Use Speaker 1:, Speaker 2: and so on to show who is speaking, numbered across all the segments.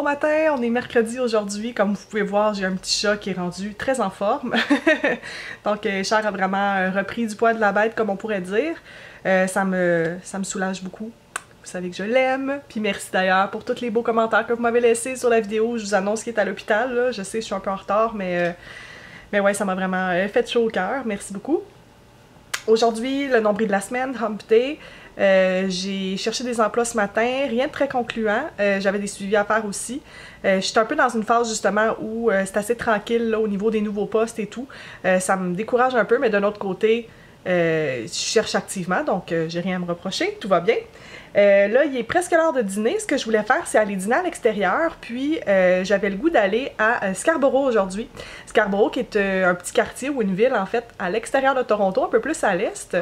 Speaker 1: Bon matin, on est mercredi aujourd'hui. Comme vous pouvez voir, j'ai un petit chat qui est rendu très en forme. Donc Cher a vraiment repris du poids de la bête, comme on pourrait dire. Ça me soulage beaucoup. Vous savez que je l'aime. Puis merci d'ailleurs pour tous les beaux commentaires que vous m'avez laissés sur la vidéo. Je vous annonce qu'il est à l'hôpital, là. Je sais, je suis un peu en retard, mais ouais, ça m'a vraiment fait chaud au cœur. Merci beaucoup. Aujourd'hui, le nombril de la semaine, Hump Day. J'ai cherché des emplois ce matin, rien de très concluant. J'avais des suivis à faire aussi. Je suis un peu dans une phase justement où c'est assez tranquille là, au niveau des nouveaux postes et tout. Ça me décourage un peu, mais d'un autre côté, je cherche activement, donc j'ai rien à me reprocher, tout va bien. Là, il est presque l'heure de dîner. Ce que je voulais faire, c'est aller dîner à l'extérieur. Puis, j'avais le goût d'aller à Scarborough aujourd'hui. Scarborough, qui est un petit quartier ou une ville, en fait, à l'extérieur de Toronto, un peu plus à l'est.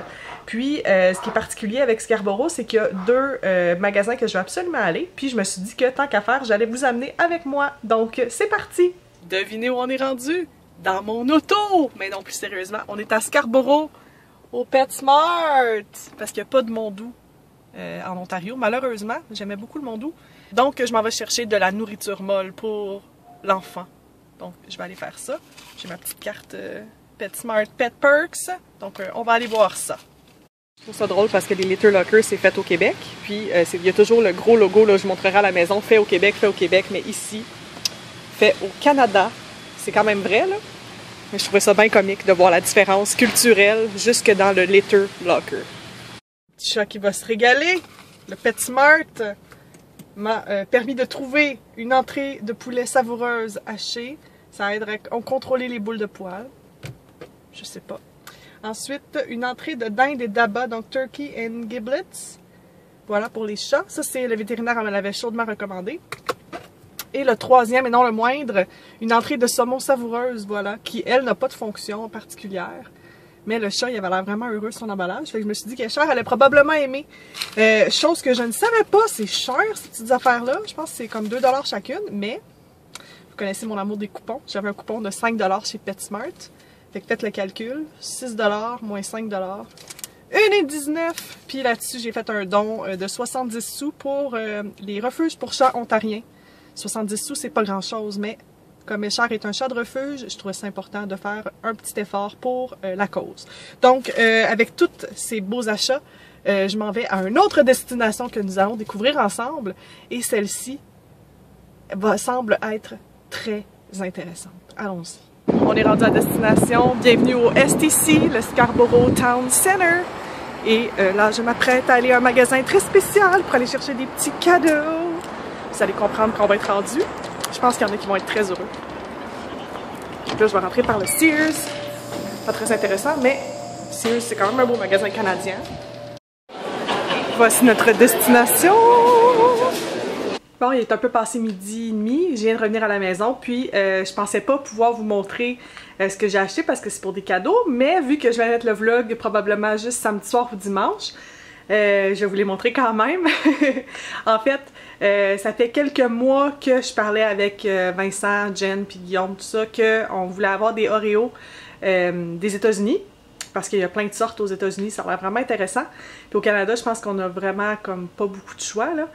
Speaker 1: Puis, ce qui est particulier avec Scarborough, c'est qu'il y a deux magasins que je veux absolument aller. Puis, je me suis dit que, tant qu'à faire, j'allais vous amener avec moi. Donc, c'est parti! Devinez où on est rendu? Dans mon auto! Mais non, plus sérieusement, on est à Scarborough, au PetSmart! Parce qu'il n'y a pas de Mondou. En Ontario. Malheureusement, j'aimais beaucoup le Mondou. Donc, je m'en vais chercher de la nourriture molle pour l'enfant. Donc, je vais aller faire ça. J'ai ma petite carte PetSmart Pet Perks. Donc, on va aller voir ça. Je trouve ça drôle parce que les Litter Lockers, c'est fait au Québec. Puis, il y a toujours le gros logo, là, je montrerai à la maison, fait au Québec, mais ici, fait au Canada. C'est quand même vrai, là. Mais je trouvais ça bien comique de voir la différence culturelle jusque dans le Litter Locker. Petit chat qui va se régaler. Le PetSmart m'a permis de trouver une entrée de poulet savoureuse hachée. Ça aiderait à contrôler les boules de poils. Je sais pas. Ensuite, une entrée de dinde et d'abats, donc turkey and giblets. Voilà pour les chats. Ça, c'est le vétérinaire me l'avait chaudement recommandé. Et le troisième, et non le moindre, une entrée de saumon savoureuse, voilà, qui, elle, n'a pas de fonction particulière. Mais le chat, il avait l'air vraiment heureux de son emballage. Fait que je me suis dit que Cher allait probablement aimer. Chose que je ne savais pas, c'est cher ces petites affaires-là. Je pense que c'est comme 2 $ chacune. Mais, vous connaissez mon amour des coupons. J'avais un coupon de 5 $ chez PetSmart. Fait que faites le calcul. 6 $ moins 5 $. 1,19 $. Puis là-dessus, j'ai fait un don de 70 sous pour les refuges pour chats ontariens. 70 sous, c'est pas grand-chose, mais... Comme Cher est un chat de refuge, je trouvais ça important de faire un petit effort pour la cause. Donc, avec tous ces beaux achats, je m'en vais à une autre destination que nous allons découvrir ensemble. Et celle-ci semble être très intéressante. Allons-y. On est rendu à destination. Bienvenue au STC, le Scarborough Town Center. Et là, je m'apprête à aller à un magasin très spécial pour aller chercher des petits cadeaux. Vous allez comprendre qu'on va être rendu. Je pense qu'il y en a qui vont être très heureux. Donc là, je vais rentrer par le Sears. Pas très intéressant, mais Sears, c'est quand même un beau magasin canadien. Voici notre destination! Bon, il est un peu passé midi et demi. Je viens de revenir à la maison, puis je pensais pas pouvoir vous montrer ce que j'ai acheté parce que c'est pour des cadeaux, mais vu que je vais mettre le vlog probablement juste samedi soir ou dimanche, je vais vous les montrer quand même. En fait, ça fait quelques mois que je parlais avec Vincent, Jen puis Guillaume, tout ça, qu'on voulait avoir des Oreos des États-Unis. Parce qu'il y a plein de sortes aux États-Unis, ça a l'air vraiment intéressant. Puis au Canada, je pense qu'on a vraiment comme pas beaucoup de choix, là.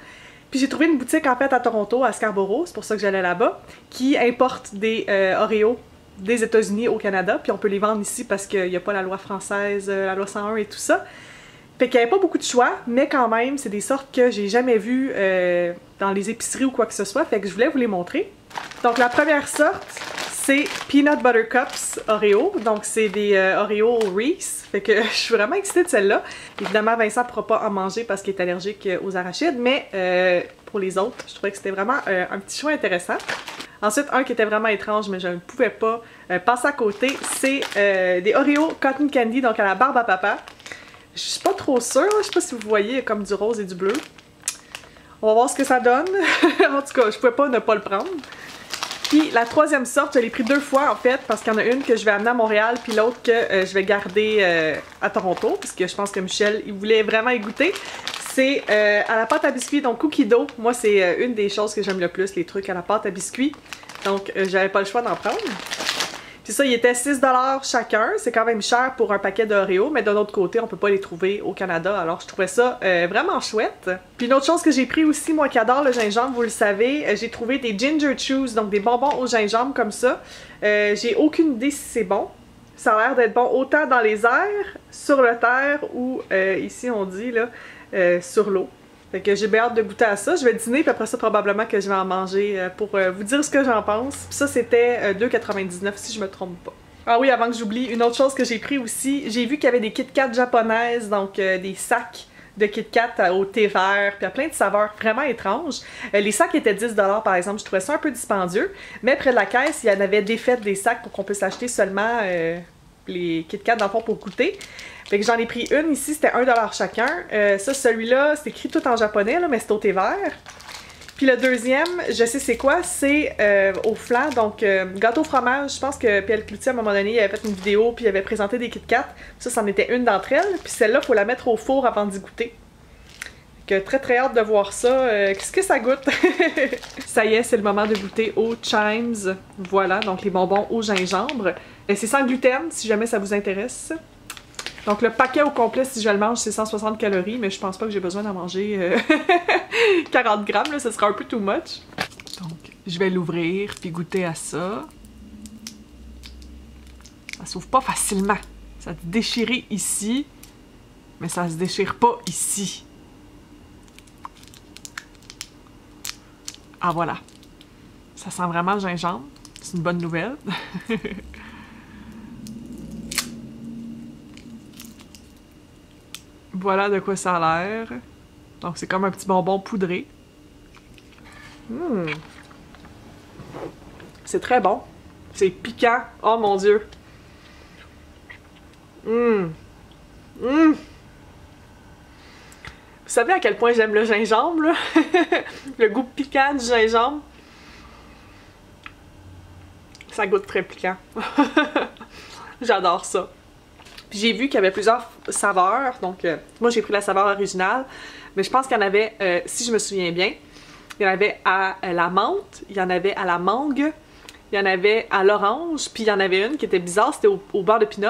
Speaker 1: Puis j'ai trouvé une boutique en fait à Toronto, à Scarborough, c'est pour ça que j'allais là-bas, qui importe des Oreos des États-Unis au Canada. Puis on peut les vendre ici parce qu'il n'y a pas la loi française, la loi 101 et tout ça. Fait qu'il n'y avait pas beaucoup de choix, mais quand même, c'est des sortes que j'ai jamais vues dans les épiceries ou quoi que ce soit, fait que je voulais vous les montrer. Donc la première sorte, c'est Peanut Butter Cups Oreo, donc c'est des Oreo Reese, fait que je suis vraiment excitée de celle-là. Évidemment, Vincent ne pourra pas en manger parce qu'il est allergique aux arachides, mais pour les autres, je trouvais que c'était vraiment un petit choix intéressant. Ensuite, un qui était vraiment étrange, mais je ne pouvais pas passer à côté, c'est des Oreo Cotton Candy, donc à la barbe à papa. Je suis pas trop sûre, je sais pas si vous voyez comme du rose et du bleu. On va voir ce que ça donne. En tout cas, je pouvais pas ne pas le prendre. Puis la troisième sorte, je l'ai pris 2 fois en fait, parce qu'il y en a une que je vais amener à Montréal, puis l'autre que je vais garder à Toronto, parce que je pense que Michel, il voulait vraiment y goûter. C'est à la pâte à biscuits, donc cookie dough. Moi, c'est une des choses que j'aime le plus, les trucs à la pâte à biscuits. Donc, j'avais pas le choix d'en prendre. Puis ça, il était 6$ chacun. C'est quand même cher pour un paquet d'Oreo, mais d'un autre côté, on peut pas les trouver au Canada. Alors, je trouvais ça vraiment chouette. Puis une autre chose que j'ai pris aussi, moi qui adore le gingembre, vous le savez, j'ai trouvé des Ginger Chews, donc des bonbons au gingembre comme ça. J'ai aucune idée si c'est bon. Ça a l'air d'être bon autant dans les airs, sur le terre ou ici on dit là, sur l'eau. Fait que j'ai bien hâte de goûter à ça. Je vais dîner, puis après ça, probablement que je vais en manger pour vous dire ce que j'en pense. Puis ça, c'était 2,99 si je me trompe pas. Ah oui, avant que j'oublie, une autre chose que j'ai pris aussi, j'ai vu qu'il y avait des Kit Kat japonaises, donc des sacs de Kit Kat au thé vert, puis à plein de saveurs vraiment étranges. Les sacs étaient 10$ par exemple, je trouvais ça un peu dispendieux, mais près de la caisse, il y en avait défaites des sacs pour qu'on puisse acheter seulement les Kit Kat dans le fond pour goûter. Fait que j'en ai pris une ici, c'était 1$ chacun. Ça, celui-là, c'est écrit tout en japonais, là, mais c'est au thé vert. Puis le deuxième, je sais c'est quoi, c'est au flan, donc gâteau fromage. Je pense que Pierre Cloutier, à un moment donné, il avait fait une vidéo, puis il avait présenté des Kit Kat. Ça, c'en était une d'entre elles. Puis celle-là, il faut la mettre au four avant d'y goûter. Fait que très hâte de voir ça. Qu'est-ce que ça goûte? Ça y est, c'est le moment de goûter aux Chimes. Voilà, donc les bonbons au gingembre. C'est sans gluten, si jamais ça vous intéresse. Donc le paquet au complet, si je le mange, c'est 160 calories, mais je pense pas que j'ai besoin d'en manger 40 grammes, là, ce sera un peu too much. Donc, je vais l'ouvrir puis goûter à ça. Ça s'ouvre pas facilement. Ça se déchire ici, mais ça se déchire pas ici. Ah voilà. Ça sent vraiment le gingembre. C'est une bonne nouvelle. Voilà de quoi ça a l'air. Donc c'est comme un petit bonbon poudré. C'est très bon. C'est piquant. Oh mon Dieu. Vous savez à quel point j'aime le gingembre, là? Le goût piquant du gingembre. Ça goûte très piquant. J'adore ça. Puis j'ai vu qu'il y avait plusieurs saveurs, donc moi j'ai pris la saveur originale, mais je pense qu'il y en avait, si je me souviens bien, il y en avait à la menthe, il y en avait à la mangue, il y en avait à l'orange, puis il y en avait une qui était bizarre, c'était au beurre de pinot.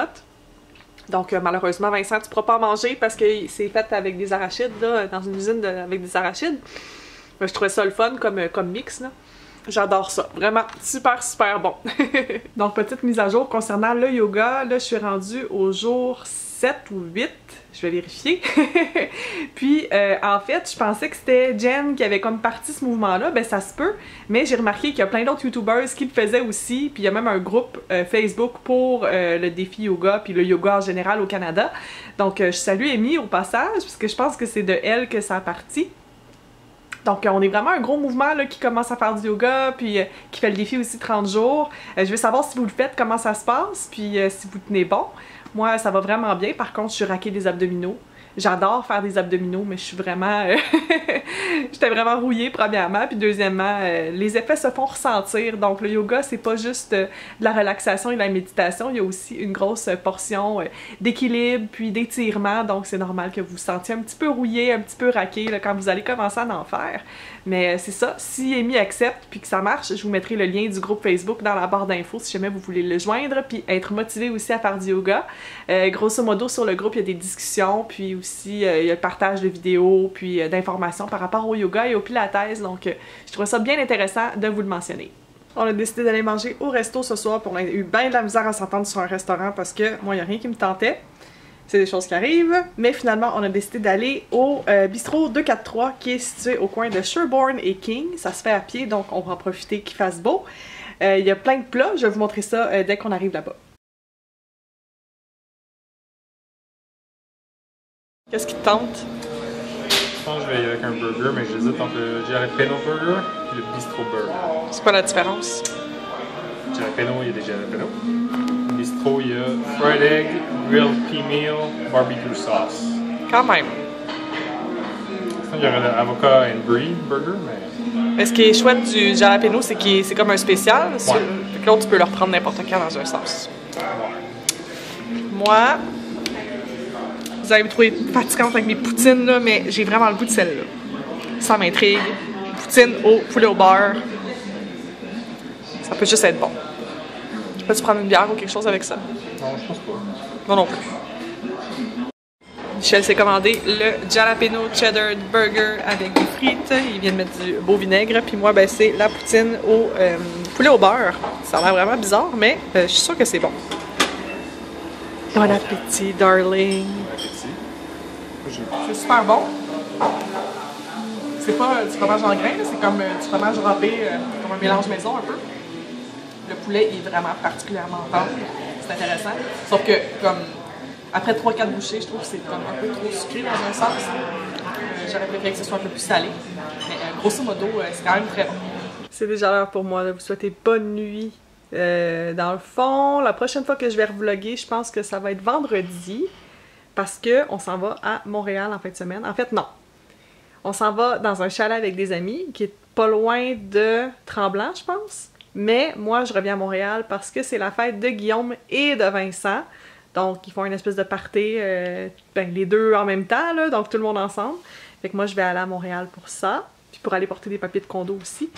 Speaker 1: Donc malheureusement Vincent, tu ne pourras pas en manger parce que c'est fait avec des arachides, là, dans une usine avec des arachides. Mais je trouvais ça le fun comme mix, là. J'adore ça. Vraiment super bon. Donc, petite mise à jour concernant le yoga. Là, je suis rendue au jour 7 ou 8. Je vais vérifier. Puis, en fait, je pensais que c'était Jen qui avait comme parti ce mouvement-là. Ben, ça se peut. Mais j'ai remarqué qu'il y a plein d'autres YouTubers qui le faisaient aussi. Puis, il y a même un groupe Facebook pour le défi yoga, puis le yoga en général au Canada. Donc, je salue Amy au passage, parce que je pense que c'est de elle que ça a parti. Donc, on est vraiment un gros mouvement là, qui commence à faire du yoga, puis qui fait le défi aussi 30 jours. Je veux savoir si vous le faites, comment ça se passe, puis si vous tenez bon. Moi, ça va vraiment bien. Par contre, je suis raquée des abdominaux. J'adore faire des abdominaux, mais je suis vraiment... J'étais vraiment rouillée, premièrement. Puis deuxièmement, les effets se font ressentir. Donc le yoga, c'est pas juste de la relaxation et de la méditation. Il y a aussi une grosse portion d'équilibre, puis d'étirement. Donc c'est normal que vous vous sentiez un petit peu rouillé, un petit peu raqué là, quand vous allez commencer à en faire. Mais c'est ça, si Amy accepte puis que ça marche, je vous mettrai le lien du groupe Facebook dans la barre d'infos si jamais vous voulez le joindre, puis être motivé aussi à faire du yoga. Grosso modo, sur le groupe, il y a des discussions, puis aussi il y a le partage de vidéos, puis d'informations par rapport au yoga et au pilates, donc je trouve ça bien intéressant de vous le mentionner. On a décidé d'aller manger au resto ce soir, puis on a eu bien de la misère à s'entendre sur un restaurant parce que moi, il n'y a rien qui me tentait. C'est des choses qui arrivent, mais finalement on a décidé d'aller au bistrot 243 qui est situé au coin de Sherbourne et King. Ça se fait à pied, donc on va en profiter qu'il fasse beau. Il y a plein de plats, je vais vous montrer ça dès qu'on arrive là-bas. Qu'est-ce qui te tente?
Speaker 2: Je pense que je vais y aller avec un burger, mais j'hésite entre le Jalapeno Burger et le Bistro Burger.
Speaker 1: C'est quoi la différence?
Speaker 2: Jalapeno, il y a des Jalapeno. Bistro, il y a fried egg, grilled pea meal, barbecue sauce.
Speaker 1: Quand même.
Speaker 2: Il y aurait l'avocat and brie burger, mais...
Speaker 1: Ce qui est chouette du jalapeno, c'est que c'est comme un spécial. Ouais. Fait que l'autre, tu peux le reprendre n'importe quand dans un sauce. Ouais. Moi, vous allez me trouver fatigante avec mes poutines, là, mais j'ai vraiment le goût de celle-là. Ça m'intrigue. Poutine au poulet au beurre. Ça peut juste être bon. Vas-tu prendre une bière ou quelque chose avec ça?
Speaker 2: Non, je pense pas.
Speaker 1: Moi non plus. Michel s'est commandé le jalapeno cheddar burger avec des frites. Il vient de mettre du beau vinaigre. Puis moi, ben, c'est la poutine au poulet au beurre. Ça a l'air vraiment bizarre, mais je suis sûre que c'est bon. Bon appétit, darling.
Speaker 2: Bon appétit.
Speaker 1: C'est super bon. C'est pas du fromage en grains, c'est comme du fromage râpé, comme un mélange maison un peu. Le poulet est vraiment particulièrement tendre. C'est intéressant. Sauf que, comme après 3-4 bouchées, je trouve que c'est comme un peu trop sucré dans un sens. J'aurais préféré que ce soit un peu plus salé. Mais grosso modo, c'est quand même très bon. C'est déjà l'heure pour moi de vous souhaiter bonne nuit. Dans le fond, la prochaine fois que je vais revlogger, je pense que ça va être vendredi. Parce qu'on s'en va à Montréal en fin de semaine. En fait, non. On s'en va dans un chalet avec des amis qui est pas loin de Tremblant, je pense. Mais moi, je reviens à Montréal parce que c'est la fête de Guillaume et de Vincent. Donc, ils font une espèce de party, ben, les deux en même temps, là, donc tout le monde ensemble. Fait que moi, je vais aller à Montréal pour ça, puis pour aller porter des papiers de condo aussi.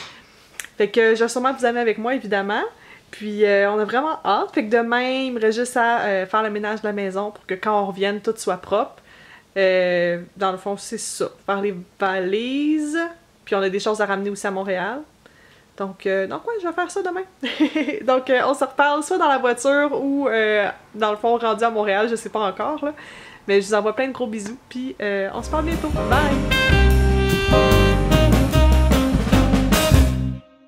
Speaker 1: Fait que je vais sûrement vous amener avec moi, évidemment. Puis, on a vraiment hâte. Fait que demain, il me reste juste à faire le ménage de la maison pour que quand on revienne, tout soit propre. Dans le fond, c'est ça. Faire les valises. Puis, on a des choses à ramener aussi à Montréal. Donc ouais, je vais faire ça demain. Donc, on se reparle soit dans la voiture ou, dans le fond, rendu à Montréal, je sais pas encore, là. Mais je vous envoie plein de gros bisous, puis on se parle bientôt. Bye!